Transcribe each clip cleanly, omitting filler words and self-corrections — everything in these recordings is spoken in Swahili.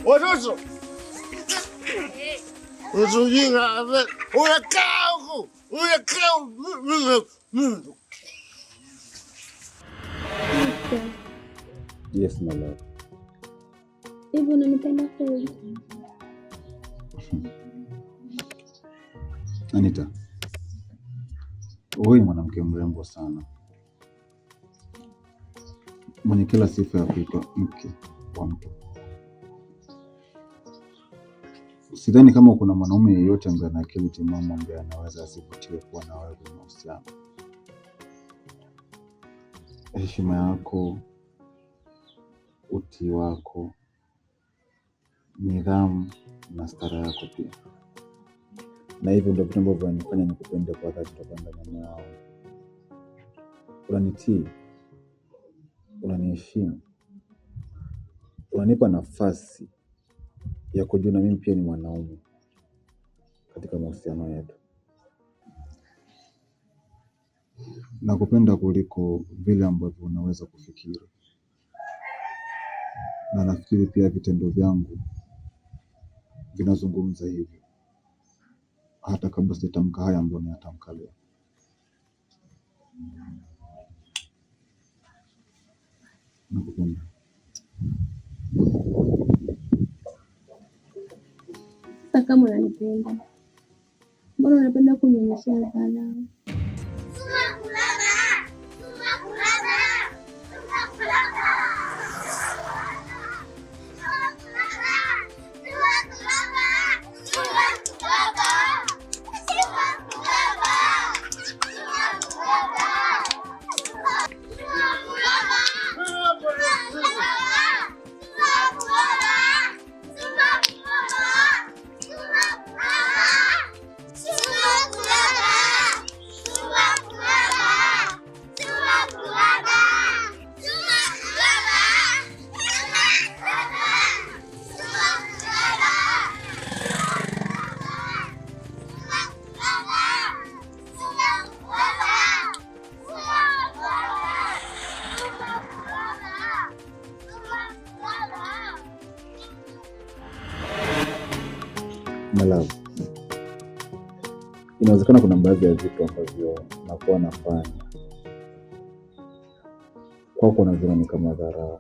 watoto ujinga, unakaa huku, Yes, my love. Hivi unanipenda kweli? Anita, wewe ni mwanamke mrembo sana, mwenye kila sifa ya kuitwa mke wa mtu. Sidhani kama kuna mwanaume yeyote ambaye ana akili timamu ambaye anaweza asivutiwe kuwa na wewe kwenye mahusiano. Heshima yako, utii wako, nidhamu na stara yako pia. Na hivyo ndio vitu ambavyo vinanifanya nikupende kwa dhati kutoka ndani ya moyo wangu. Unanitii, unaniheshimu, unanipa nafasi ya kujua na mimi pia ni mwanaume katika mahusiano yetu. Nakupenda kuliko vile ambavyo unaweza kufikiri. Na nafikiri pia vitendo vyangu vinazungumza hivyo, hata kabla sijatamka haya ambayo nayatamka leo. Nakupenda. Sasa kama unanipenda, mbona unapenda kunionyesha dharau? My love, inawezekana kuna baadhi ya vitu ambavyo nakuwa nafanya kwako naviona ni kama dharau,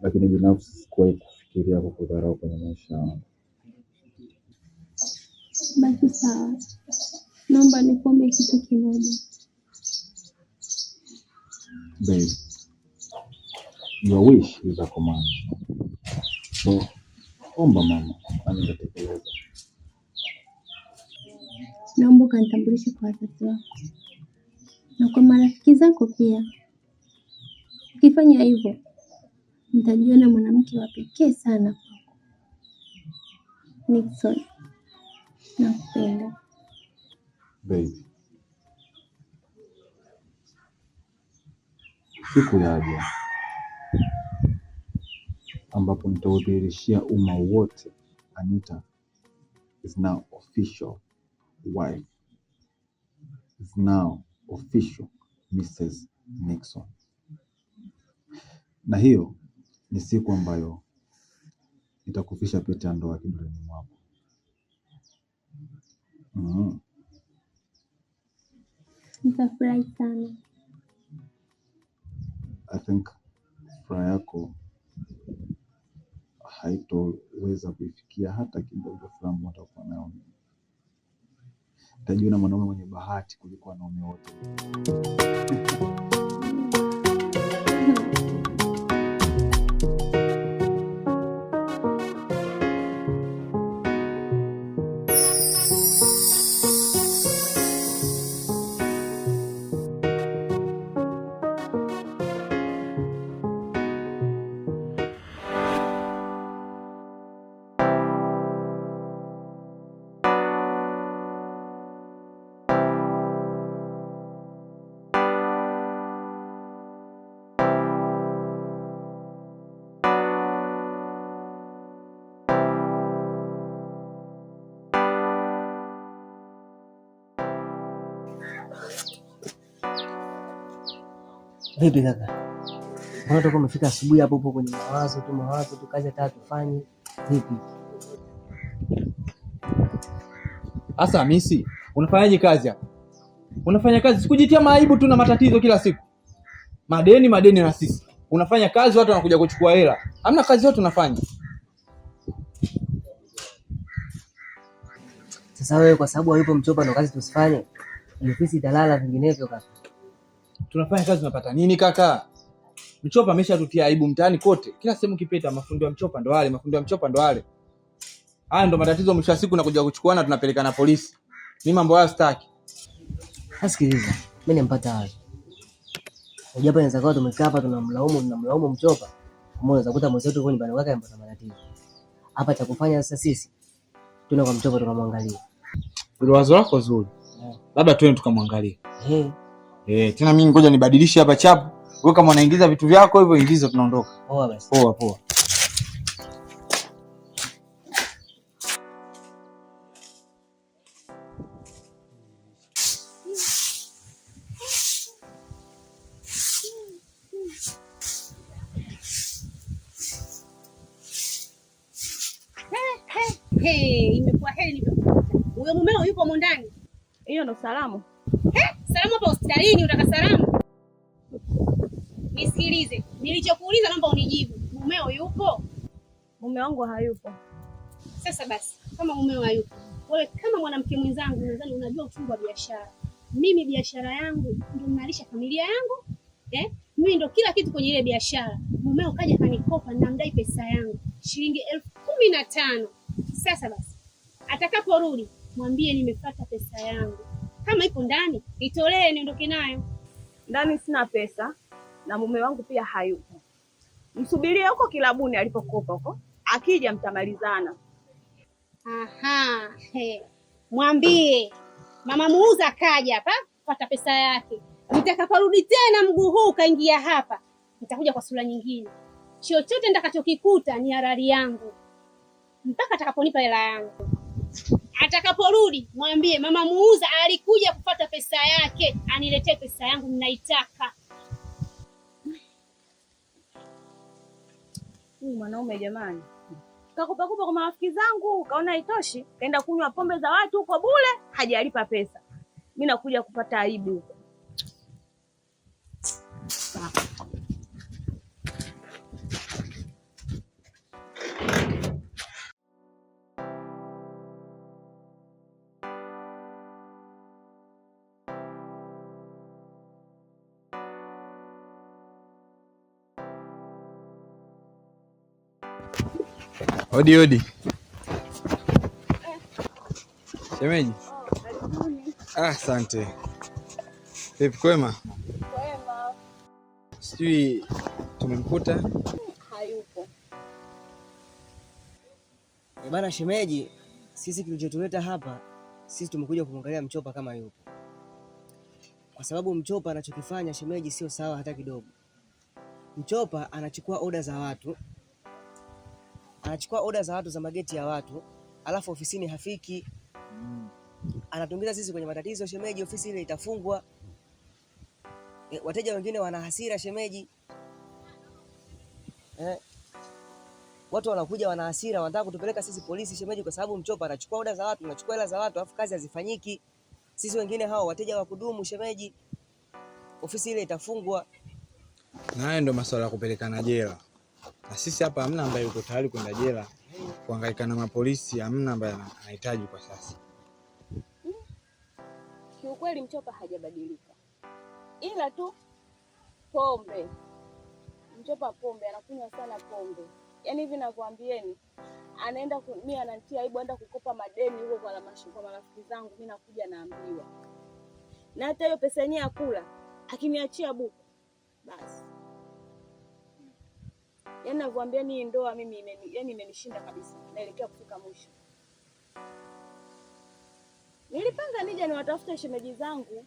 lakini binafsi sikuwahi kufikiria kukudharau kwenye maisha yangu. Basi sawa, naomba nikuombe kitu kimoja. Babe, your wish is a command. So, omba mama, nami nitatekeleza. Naomba ukanitambulishe kwa wazazi wako na kwa marafiki zako pia. Ukifanya hivyo, nitajiona mwanamke wa pekee sana kwako. Nixon, nakupenda. Babe, siku yaja ambapo nitaudhihirishia umma wote Anita is now official wife, is now official Mrs. Nixon. Na hiyo ni siku ambayo nitakufisha pete ya ndoa kidoleni mwako. Nitafurahi sana. I think furaha yako haitoweza kuifikia hata kidogo furaha ambayo utakuwa nayo. Utajiona mwanaume mwenye bahati kuliko wanaume wote. Vipi kaka? Mbona toka umefika asubuhi hapo upo kwenye mawazo tu, kazi hata tufanye vipi? Asa Hamisi, unafanyaje kazi hapa? Unafanya kazi sikujitia maaibu tu na matatizo kila siku. Madeni na sisi. Unafanya kazi watu wanakuja kuchukua hela. Hamna kazi yote unafanya. Sasa wewe kwa sababu hayupo Mchopa ndo kazi tusifanye? Ofisi italala vinginevyo kaka. Tunafanya kazi tunapata nini kaka? Mchopa ameshatutia aibu mtaani kote. Kila sehemu kipeta mafundi wa Mchopa ndo wale. Haya ndo matatizo mwisho wa siku na kuja kuchukuana tunapeleka na polisi. Mimi mambo hayo sitaki. Sikiliza, mimi nimpata wapi? Unajua hapa inaweza kuwa tumekaa hapa tunamlaumu Mchopa. Kama unaweza kuta mwenzetu yuko nyumbani kwake amepata matatizo. Hapa cha kufanya sasa sisi tuna kwa Mchopa tukamwangalia. Ile wazo lako zuri. Labda twende tukamwangalia. Tena mimi ngoja nibadilishe hapa chapu. Wewe kama unaingiza vitu vyako hivyo ingiza tunaondoka. Poa basi. Poa. Imekuwa heri huyo mumeo yuko ndani. Hiyo ndo salamu. Salamu hapa hospitalini utaka salamu? Nisikilize. Nilichokuuliza naomba unijibu. Mumeo yupo? Mume wangu hayupo. Sasa basi, kama mumeo hayupo, wewe kama mwanamke mwenzangu nadhani unajua uchungu wa biashara. Mimi biashara yangu ndio ninalisha familia yangu. Mimi ndio kila kitu kwenye ile biashara. Mumeo kaja kanikopa na mdai pesa yangu shilingi 15,000. Sasa basi, atakaporudi mwambie nimepata pesa yangu. Kama ipo ndani, itolee niondoke nayo. Ndani sina pesa na mume wangu pia hayupo. Msubirie huko kilabuni alipokopa huko. Akija mtamalizana. Mwambie mama muuza kaja hapa kupata pesa yake. Nitakaporudi tena mguu huu kaingia hapa, nitakuja kwa sura nyingine. Chochote nitakachokikuta ni halali yangu. Mpaka atakaponipa hela yangu. Atakaporudi mwambie mama muuza alikuja kupata pesa yake, aniletee pesa yangu ninaitaka. Mwanaume jamani. Kakopa kwa marafiki zangu, kaona haitoshi, kaenda kunywa pombe za watu huko bure, hajalipa pesa. Mimi nakuja kupata aibu huko. Odi. Shemeji. Asante. Vipi kwema? Kwema. Sijui tumemkuta? Hayupo. Bana shemeji, sisi kilichotuleta hapa, sisi tumekuja kumwangalia Mchopa kama yupo. Kwa sababu Mchopa anachokifanya shemeji sio sawa hata kidogo. Mchopa anachukua oda za watu. Anachukua oda za watu za mageti ya watu, alafu ofisini hafiki. Anatumbiza sisi kwenye matatizo shemeji, ofisi ile itafungwa. Wateja wengine wana hasira shemeji. Watu wanakuja wana hasira, wanataka kutupeleka sisi polisi shemeji, kwa sababu Mchopa anachukua oda za watu, anachukua hela za watu, alafu kazi hazifanyiki. Sisi wengine hao wateja wa kudumu shemeji, ofisi ile itafungwa. Na hayo ndo masuala ya kupelekana jela. Na sisi hapa hamna ambaye yuko tayari kwenda jela. Kuhangaika na mapolisi hamna ambaye anahitaji kwa sasa. Kiukweli Mchopa hajabadilika. Ila tu pombe. Mchopa pombe, anakunywa sana pombe. Yaani hivi nakwambieni, anaenda mimi ananitia aibu, anaenda kukopa madeni huko kwa marafiki zangu, mimi nakuja naambiwa. Na hata hiyo pesa yenyewe akula, akiniachia buku. Basi. Yaani nakwambia ni ndoa mimi imenishinda kabisa. Naelekea kufika mwisho. Nilipanga nije niwatafute shemeji zangu,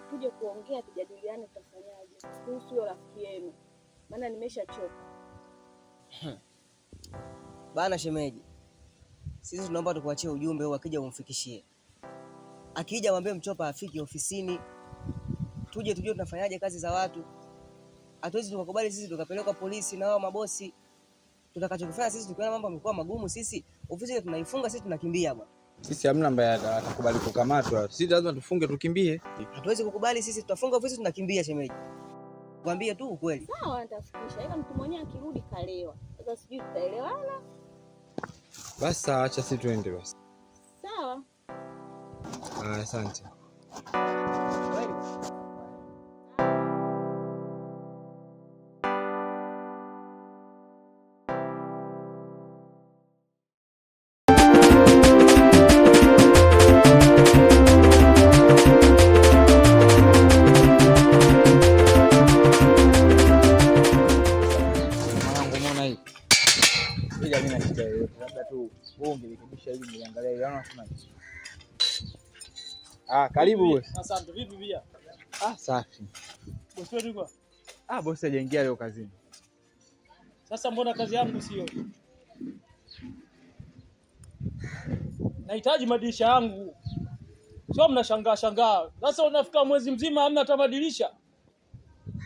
tuje kuongea, tujadiliane tutafanyaje kuhusu hiyo rafiki yenu. Maana nimeshachoka. Bana shemeji, sisi tunaomba tukuachie ujumbe huu, akija umfikishie. Akija mwambie Mchopa afiki ofisini. Tuje tunafanyaje kazi za watu. hatuwezi tukakubali sisi tukapeleka polisi na wao mabosi. Tutakachokifanya sisi tukiona mambo yamekuwa magumu, sisi ofisi tunaifunga, sisi tunakimbia bwana. Sisi hamna ambaye atakubali kukamatwa. Sisi lazima tufunge tukimbie. Hatuwezi kukubali sisi, tutafunga ofisi tunakimbia shemeji. Kwambie tu ukweli. Sawa, nitafikisha. Ila mtu mwenyewe akirudi kalewa. Sasa sijui tutaelewana. Basi acha sisi tuende basi. Sawa. Asante. Karibu bosi. Asante. Vipi pia? Safi. Bosi wetu kwa? Bosi hajaingia leo kazini. Sasa mbona kazi yangu sio? Nahitaji madirisha yangu. Sio mnashangaa shangaa. Sasa unafika mwezi mzima hamna hata madirisha.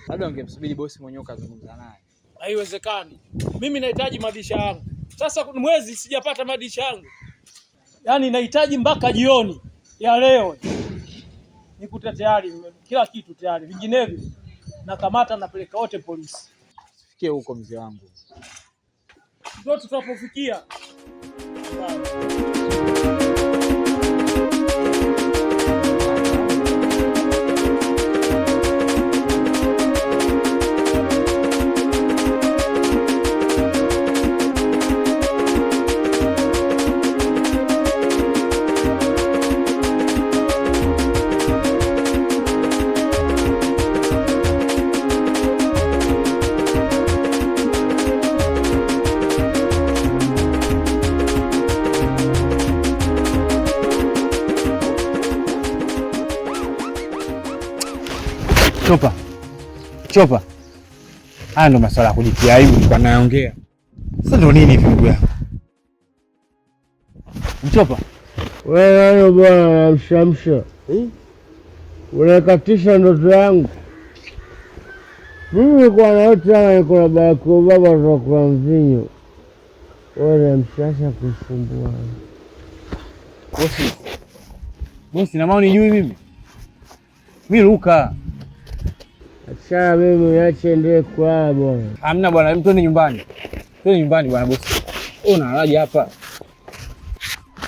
Labda ungemsubiri bosi mwenyewe kazungumza naye. Haiwezekani. Mimi nahitaji madirisha yangu. Sasa mwezi sijapata madirisha yangu. Yaani nahitaji mpaka jioni ya leo. Nikuta tayari kila kitu tayari. Vinginevyo nakamata napeleka wote polisi. Fikie huko mzee wangu. Ndio tutapofikia. Chopa. Haya ndo masuala ya kujitia aibu nilikuwa naongea. Sasa ndo nini hivi ndugu yangu? Chopa. Wewe bwana mshamsha. Unakatisha ndoto yangu. Mimi kwa naota niko na bako baba za kwa mvinyo. Wewe mshasha kusumbua. Bosi na maana unijui mimi? Mimi Luka. Acha mimi niache ndio kwa bwana. Hamna bwana, mtu ni nyumbani. Twende nyumbani bwana bosi. Wewe unalaje hapa?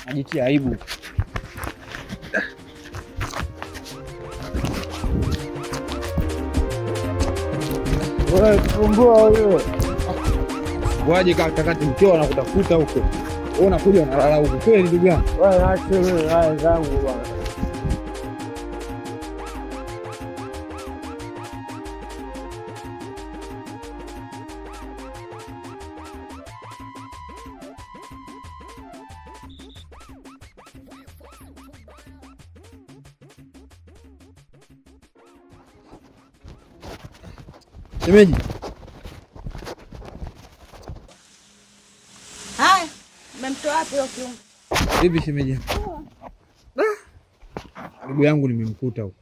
Najitia aibu. Wewe kumbua wewe. Waje kakati mkeo na kutafuta huko. Wewe unakuja unalala huko. Kweli ndugu yangu. Wewe acha mimi haya zangu bwana. Shemeji. Haya, mmemtoa wapi huyo kiumbe? Vipi shemeji? Ndugu yangu nimemkuta huko.